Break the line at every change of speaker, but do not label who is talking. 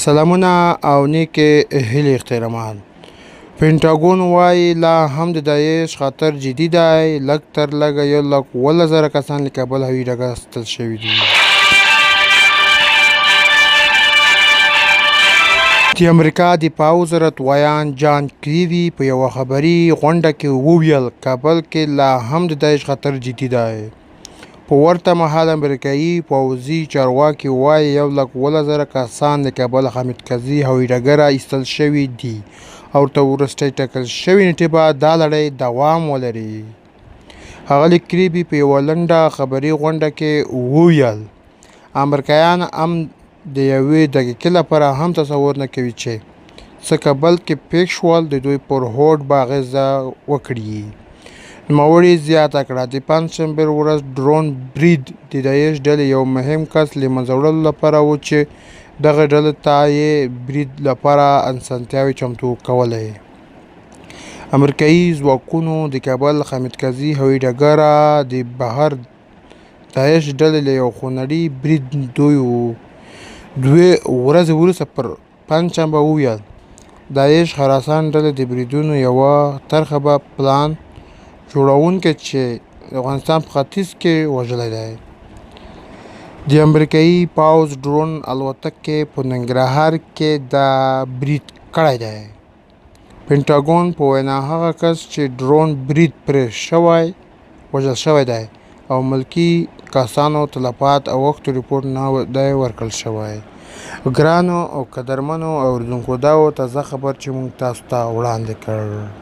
سلامونه او نیکې هیلې احترامات. پینټاګون وایي لا هم د داعش خطر جدي دی. لږ تر لږه 1,17,000 کسان له کابل هوایي ډګر استل شوي دي. د امریکا دفاع وزارت ویان جان کیری په یوه خبري غونډه کې وویل کابل کې لا هم د داعش خطر جدي دی. په ورته مهال امریکایي پوځي چارواکي وایي 1,17,000 کسان د کابل حامد کرزي هوایي ډګره ایستل شوي دي او ورته وروستۍ ټاکل شوې نېټې به دا لړۍ دوام ولري. ښاغلي کریبي په یوه لنډه خبري غونډه کې وویل امریکایان هم د یوې دقیقې لپاره هم تصور نه کوي چې څه کابل کې پېښ شول د دوی پر هوډ به اغېزه وکړي. نوموړي زیاته کړه د پنجشنبې ورځ ډرون برید د داعش ډلې یو مهم کس له منځه وړلو لپاره و چې دغه ډلې ته یې برید لپاره اسانتیاوې چمتو کولې. امریکایي ځواکونو د کابل حامد کرزي هوایي ډګره د بهر داعش ډلې له یو خونړي برید دوه ورځې وروسته پر پنجشنبه وویل داعش خراسان ډلې د بریدونو یوه ترخه پلان جوړونکی چې د افغانستان په ختیځ کې وژلی دی. د امریکایي پوځ ډرون الوتکې په ننګرهار کې دا برید کړی دی. پینټاګون په وینا هغه کس چې ډرون برید پرې وژل شوی دی او ملکي کسانو تلفات او وخت ریپورټ نه دی ورکړل شوی. ګرانو او قدرمنو اورېدونکو دا و تازه خبر چې موږ تاسو ته وړاندې کړ.